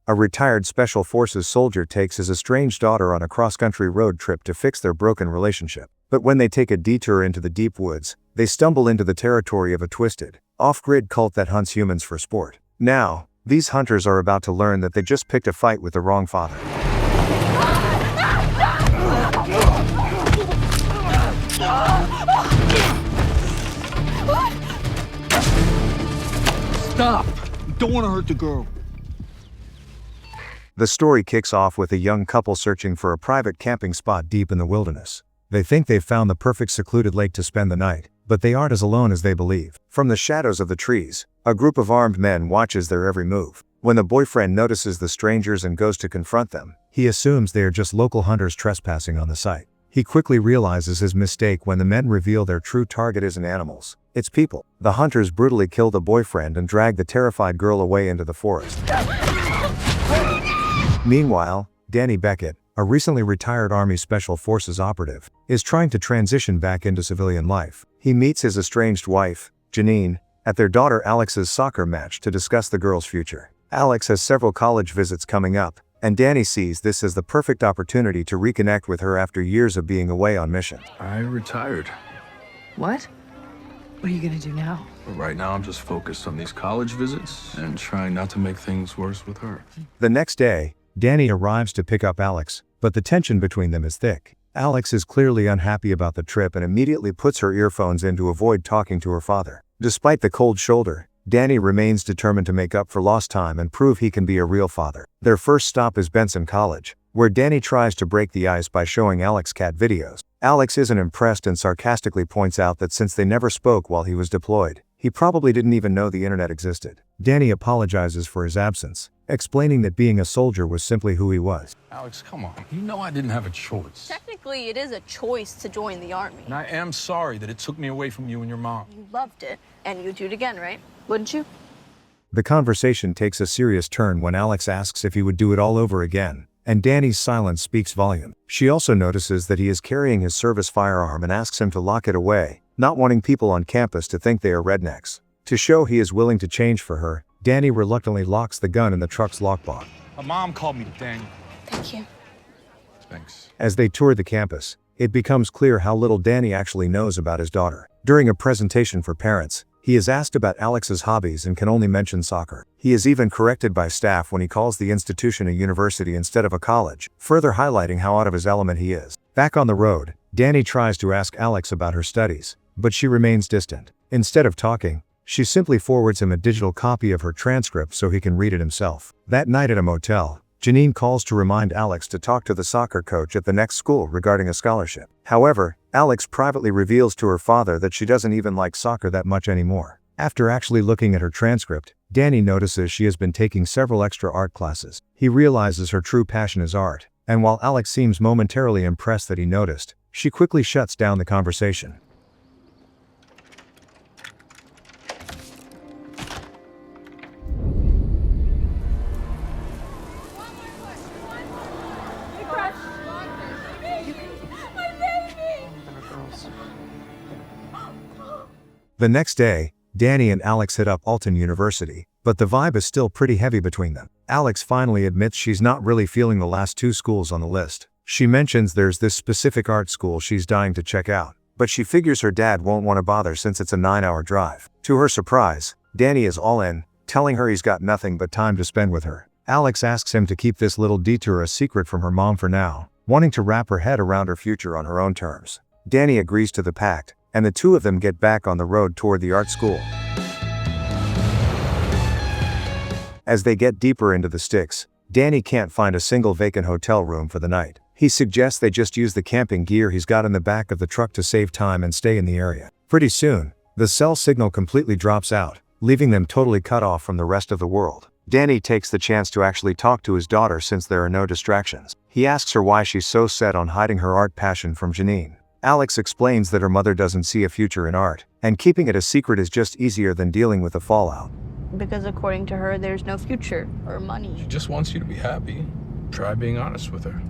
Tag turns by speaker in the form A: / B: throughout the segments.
A: A retired Special Forces soldier takes his estranged daughter on a cross-country road trip to fix their broken relationship. But when they take a detour into the deep woods, they stumble into the territory of a twisted, off-grid cult that hunts humans for sport. Now, these hunters are about to learn that they just picked a fight with the wrong father.
B: Stop! You don't want to hurt the girl.
A: The story kicks off with a young couple searching for a private camping spot deep in the wilderness. They think they've found the perfect secluded lake to spend the night, but they aren't as alone as they believe. From the shadows of the trees, a group of armed men watches their every move. When the boyfriend notices the strangers and goes to confront them, he assumes they are just local hunters trespassing on the site. He quickly realizes his mistake when the men reveal their true target isn't animals, it's people. The hunters brutally kill the boyfriend and drag the terrified girl away into the forest. Meanwhile, Danny Beckett, a recently retired Army Special Forces operative, is trying to transition back into civilian life. He meets his estranged wife, Janine, at their daughter Alex's soccer match to discuss the girl's future. Alex has several college visits coming up, and Danny sees this as the perfect opportunity to reconnect with her after years of being away on mission.
B: I retired.
C: What? What are you gonna do now?
B: But right now I'm just focused on these college visits and trying not to make things worse with her.
A: The next day, Danny arrives to pick up Alex, but the tension between them is thick. Alex is clearly unhappy about the trip and immediately puts her earphones in to avoid talking to her father. Despite the cold shoulder, Danny remains determined to make up for lost time and prove he can be a real father. Their first stop is Benson College, where Danny tries to break the ice by showing Alex cat videos. Alex isn't impressed and sarcastically points out that since they never spoke while he was deployed, he probably didn't even know the internet existed. Danny apologizes for his absence, explaining that being a soldier was simply who he was.
B: Alex, come on. You know I didn't have a choice.
D: Technically, it is a choice to join the Army.
B: And I am sorry that it took me away from you and your mom.
D: You loved it, and you'd do it again, right? Wouldn't you?
A: The conversation takes a serious turn when Alex asks if he would do it all over again, and Danny's silence speaks volume. She also notices that he is carrying his service firearm and asks him to lock it away, not wanting people on campus to think they are rednecks. To show he is willing to change for her, Danny reluctantly locks the gun in the truck's lockbox.
B: My mom called me Daniel.
D: Thank you.
B: Thanks.
A: As they tour the campus, it becomes clear how little Danny actually knows about his daughter. During a presentation for parents, he is asked about Alex's hobbies and can only mention soccer. He is even corrected by staff when he calls the institution a university instead of a college, further highlighting how out of his element he is. Back on the road, Danny tries to ask Alex about her studies, but she remains distant. Instead of talking, she simply forwards him a digital copy of her transcript so he can read it himself. That night at a motel, Janine calls to remind Alex to talk to the soccer coach at the next school regarding a scholarship. However, Alex privately reveals to her father that she doesn't even like soccer that much anymore. After actually looking at her transcript, Danny notices she has been taking several extra art classes. He realizes her true passion is art, and while Alex seems momentarily impressed that he noticed, she quickly shuts down the conversation. The next day, Danny and Alex hit up Alton University, but the vibe is still pretty heavy between them. Alex finally admits she's not really feeling the last two schools on the list. She mentions there's this specific art school she's dying to check out, but she figures her dad won't want to bother since it's a 9-hour drive. To her surprise, Danny is all in, telling her he's got nothing but time to spend with her. Alex asks him to keep this little detour a secret from her mom for now, wanting to wrap her head around her future on her own terms. Danny agrees to the pact, and the two of them get back on the road toward the art school. As they get deeper into the sticks, Danny can't find a single vacant hotel room for the night. He suggests they just use the camping gear he's got in the back of the truck to save time and stay in the area. Pretty soon, the cell signal completely drops out, leaving them totally cut off from the rest of the world. Danny takes the chance to actually talk to his daughter since there are no distractions. He asks her why she's so set on hiding her art passion from Janine. Alex explains that her mother doesn't see a future in art, and keeping it a secret is just easier than dealing with the fallout.
D: Because according to her, there's no future or money.
B: She just wants you to be happy. Try being honest with her.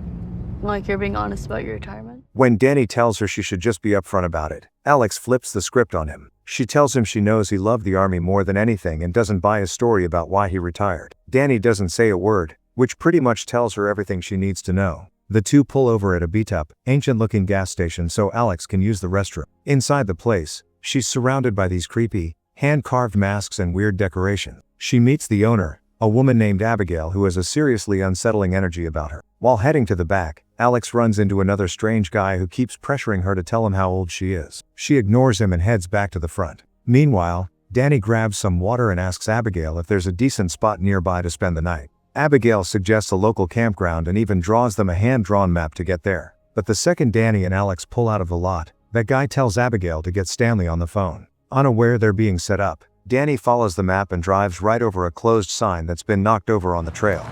D: Like you're being honest about your retirement?
A: When Danny tells her she should just be upfront about it, Alex flips the script on him. She tells him she knows he loved the army more than anything and doesn't buy his story about why he retired. Danny doesn't say a word, which pretty much tells her everything she needs to know. The two pull over at a beat-up, ancient-looking gas station so Alex can use the restroom. Inside the place, she's surrounded by these creepy, hand-carved masks and weird decorations. She meets the owner, a woman named Abigail who has a seriously unsettling energy about her. While heading to the back, Alex runs into another strange guy who keeps pressuring her to tell him how old she is. She ignores him and heads back to the front. Meanwhile, Danny grabs some water and asks Abigail if there's a decent spot nearby to spend the night. Abigail suggests a local campground and even draws them a hand-drawn map to get there. But the second Danny and Alex pull out of the lot, that guy tells Abigail to get Stanley on the phone. Unaware they're being set up, Danny follows the map and drives right over a closed sign that's been knocked over on the trail.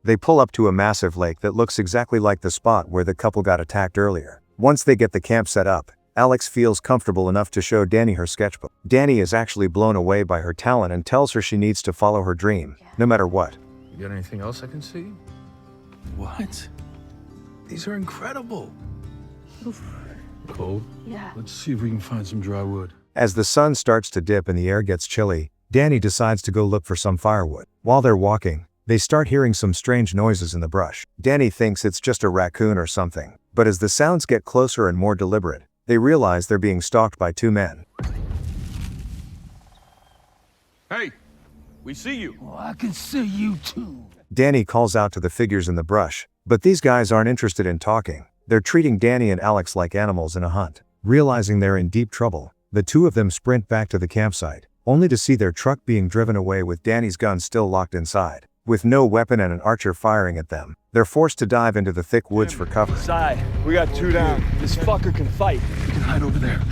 A: They pull up to a massive lake that looks exactly like the spot where the couple got attacked earlier. Once they get the camp set up, Alex feels comfortable enough to show Danny her sketchbook. Danny is actually blown away by her talent and tells her she needs to follow her dream, no matter what.
B: You got anything else I can see? What? These are incredible.
D: Oof.
B: Cold?
D: Yeah.
B: Let's see if we can find some dry wood.
A: As the sun starts to dip and the air gets chilly, Danny decides to go look for some firewood. While they're walking, they start hearing some strange noises in the brush. Danny thinks it's just a raccoon or something, but as the sounds get closer and more deliberate, they realize they're being stalked by two men.
B: Hey, we see you.
E: Oh, I can see you too.
A: Danny calls out to the figures in the brush, but these guys aren't interested in talking. They're treating Danny and Alex like animals in a hunt. Realizing they're in deep trouble, the two of them sprint back to the campsite, only to see their truck being driven away with Danny's gun still locked inside. With no weapon and an archer firing at them, they're forced to dive into the thick woods for cover.
E: Side, we got two down. This fucker can fight.
B: We can hide over there.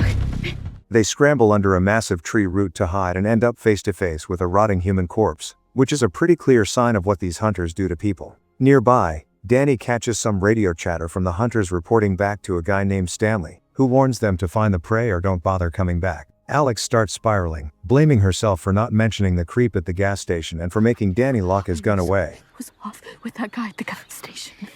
A: They scramble under a massive tree root to hide and end up face to face with a rotting human corpse, which is a pretty clear sign of what these hunters do to people. Nearby, Danny catches some radio chatter from the hunters reporting back to a guy named Stanley, who warns them to find the prey or don't bother coming back. Alex starts spiraling, blaming herself for not mentioning the creep at the gas station and for making Danny lock his gun away.
C: Was off with that guy at the gas station.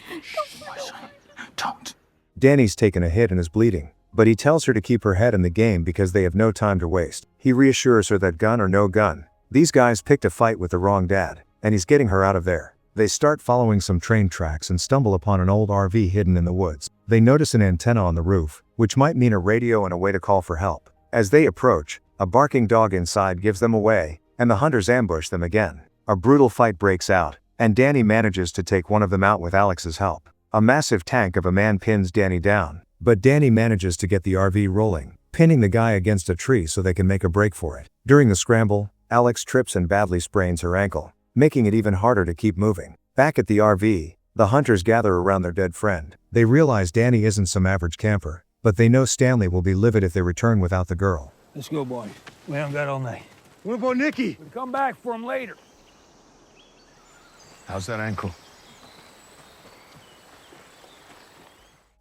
B: Don't.
A: Danny's taken a hit and is bleeding, but he tells her to keep her head in the game because they have no time to waste. He reassures her that gun or no gun, these guys picked a fight with the wrong dad, and he's getting her out of there. They start following some train tracks and stumble upon an old RV hidden in the woods. They notice an antenna on the roof, which might mean a radio and a way to call for help. As they approach, a barking dog inside gives them away, and the hunters ambush them again. A brutal fight breaks out, and Danny manages to take one of them out with Alex's help. A massive tank of a man pins Danny down, but Danny manages to get the RV rolling, pinning the guy against a tree so they can make a break for it. During the scramble, Alex trips and badly sprains her ankle, making it even harder to keep moving. Back at the RV, the hunters gather around their dead friend. They realize Danny isn't some average camper, but they know Stanley will be livid if they return without the girl.
E: Let's go, boy. We haven't got all night.
F: What about Nikki?
E: We'll come back for him later.
B: How's that ankle?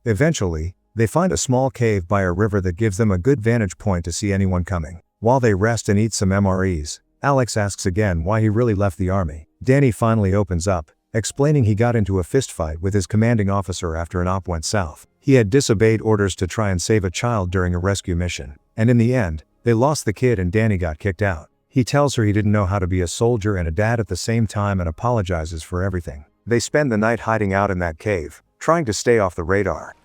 A: Eventually, they find a small cave by a river that gives them a good vantage point to see anyone coming. While they rest and eat some MREs, Alex asks again why he really left the army. Danny finally opens up, explaining he got into a fistfight with his commanding officer after an op went south. He had disobeyed orders to try and save a child during a rescue mission, and in the end, they lost the kid and Danny got kicked out. He tells her he didn't know how to be a soldier and a dad at the same time and apologizes for everything. They spend the night hiding out in that cave, trying to stay off the radar.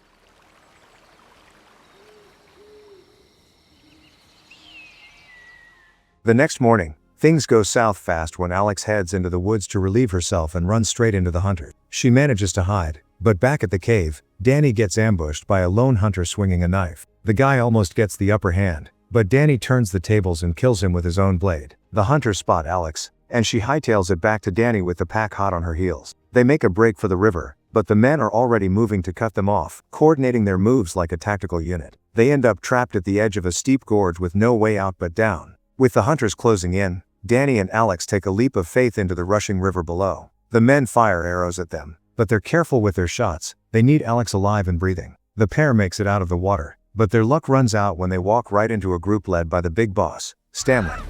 A: The next morning, things go south fast when Alex heads into the woods to relieve herself and runs straight into the hunters. She manages to hide, but back at the cave, Danny gets ambushed by a lone hunter swinging a knife. The guy almost gets the upper hand, but Danny turns the tables and kills him with his own blade. The hunters spot Alex, and she hightails it back to Danny with the pack hot on her heels. They make a break for the river, but the men are already moving to cut them off, coordinating their moves like a tactical unit. They end up trapped at the edge of a steep gorge with no way out but down. With the hunters closing in, Danny and Alex take a leap of faith into the rushing river below. The men fire arrows at them, but they're careful with their shots. They need Alex alive and breathing. The pair makes it out of the water, but their luck runs out when they walk right into a group led by the big boss, Stanley.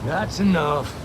E: That's enough.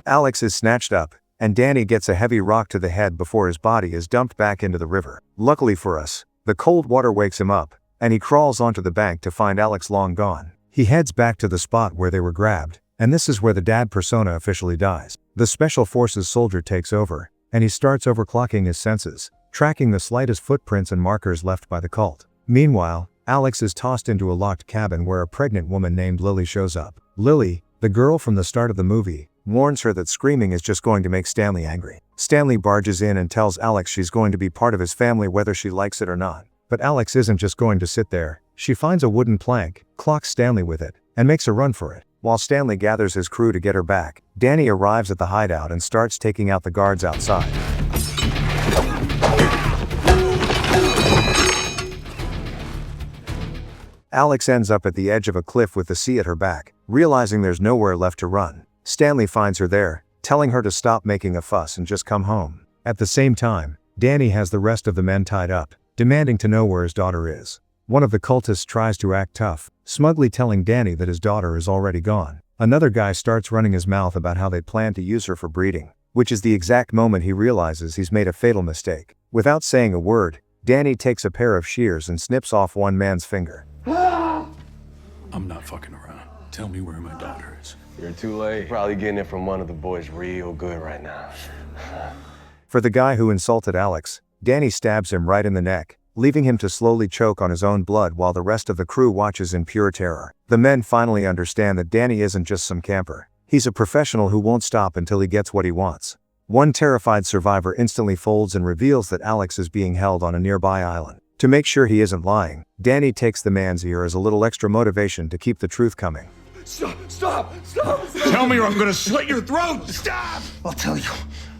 A: Alex is snatched up, and Danny gets a heavy rock to the head before his body is dumped back into the river. Luckily for us, the cold water wakes him up, and he crawls onto the bank to find Alex long gone. He heads back to the spot where they were grabbed, and this is where the dad persona officially dies. The Special Forces soldier takes over, and he starts overclocking his senses, tracking the slightest footprints and markers left by the cult. Meanwhile, Alex is tossed into a locked cabin where a pregnant woman named Lily shows up. Lily, the girl from the start of the movie, warns her that screaming is just going to make Stanley angry. Stanley barges in and tells Alex she's going to be part of his family whether she likes it or not. But Alex isn't just going to sit there. She finds a wooden plank, clocks Stanley with it, and makes a run for it. While Stanley gathers his crew to get her back, Danny arrives at the hideout and starts taking out the guards outside. Alex ends up at the edge of a cliff with the sea at her back, realizing there's nowhere left to run. Stanley finds her there, telling her to stop making a fuss and just come home. At the same time, Danny has the rest of the men tied up, demanding to know where his daughter is. One of the cultists tries to act tough, smugly telling Danny that his daughter is already gone. Another guy starts running his mouth about how they plan to use her for breeding, which is the exact moment he realizes he's made a fatal mistake. Without saying a word, Danny takes a pair of shears and snips off one man's finger.
B: I'm not fucking around. Tell me where my daughter is.
F: You're too late. Probably getting it from one of the boys real good right now.
A: For the guy who insulted Alex, Danny stabs him right in the neck, leaving him to slowly choke on his own blood while the rest of the crew watches in pure terror. The men finally understand that Danny isn't just some camper. He's a professional who won't stop until he gets what he wants. One terrified survivor instantly folds and reveals that Alex is being held on a nearby island. To make sure he isn't lying, Danny takes the man's ear as a little extra motivation to keep the truth coming.
B: Stop! Tell me or I'm gonna slit your throat! Stop!
E: I'll tell you.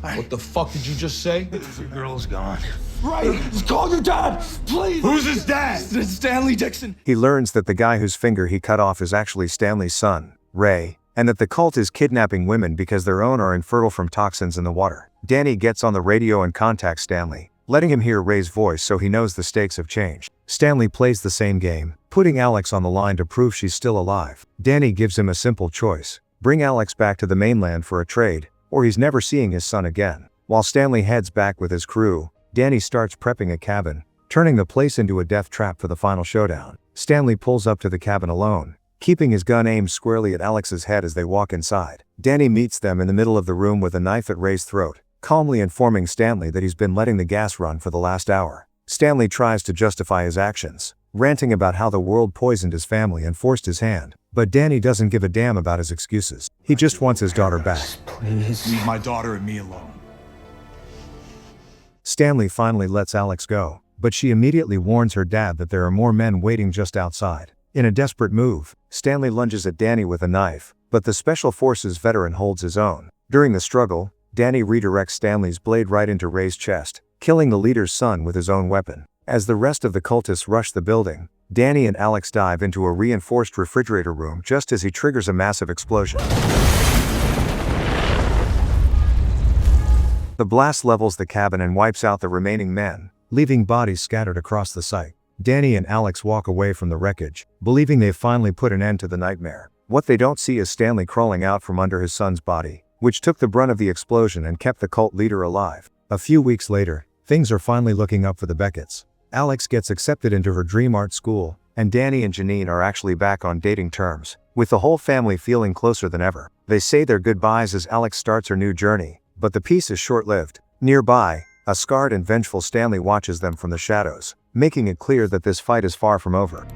B: What the fuck did you just say?
E: The girl's gone.
B: Right! Call your dad! Please! Who's his dad?
E: It's Stanley Dixon.
A: He learns that the guy whose finger he cut off is actually Stanley's son, Ray, and that the cult is kidnapping women because their own are infertile from toxins in the water. Danny gets on the radio and contacts Stanley, letting him hear Ray's voice so he knows the stakes have changed. Stanley plays the same game, putting Alex on the line to prove she's still alive. Danny gives him a simple choice: bring Alex back to the mainland for a trade, or he's never seeing his son again. While Stanley heads back with his crew, Danny starts prepping a cabin, turning the place into a death trap for the final showdown. Stanley pulls up to the cabin alone, keeping his gun aimed squarely at Alex's head as they walk inside. Danny meets them in the middle of the room with a knife at Ray's throat, calmly informing Stanley that he's been letting the gas run for the last hour. Stanley tries to justify his actions, ranting about how the world poisoned his family and forced his hand. But Danny doesn't give a damn about his excuses. He just wants his daughter back.
E: Please.
B: Leave my daughter and me alone.
A: Stanley finally lets Alex go, but she immediately warns her dad that there are more men waiting just outside. In a desperate move, Stanley lunges at Danny with a knife, but the Special Forces veteran holds his own. During the struggle, Danny redirects Stanley's blade right into Ray's chest, killing the leader's son with his own weapon. As the rest of the cultists rush the building, Danny and Alex dive into a reinforced refrigerator room just as he triggers a massive explosion. The blast levels the cabin and wipes out the remaining men, leaving bodies scattered across the site. Danny and Alex walk away from the wreckage, believing they've finally put an end to the nightmare. What they don't see is Stanley crawling out from under his son's body, which took the brunt of the explosion and kept the cult leader alive. A few weeks later, things are finally looking up for the Becketts. Alex gets accepted into her dream art school, and Danny and Janine are actually back on dating terms, with the whole family feeling closer than ever. They say their goodbyes as Alex starts her new journey, but the peace is short-lived. Nearby, a scarred and vengeful Stanley watches them from the shadows, making it clear that this fight is far from over.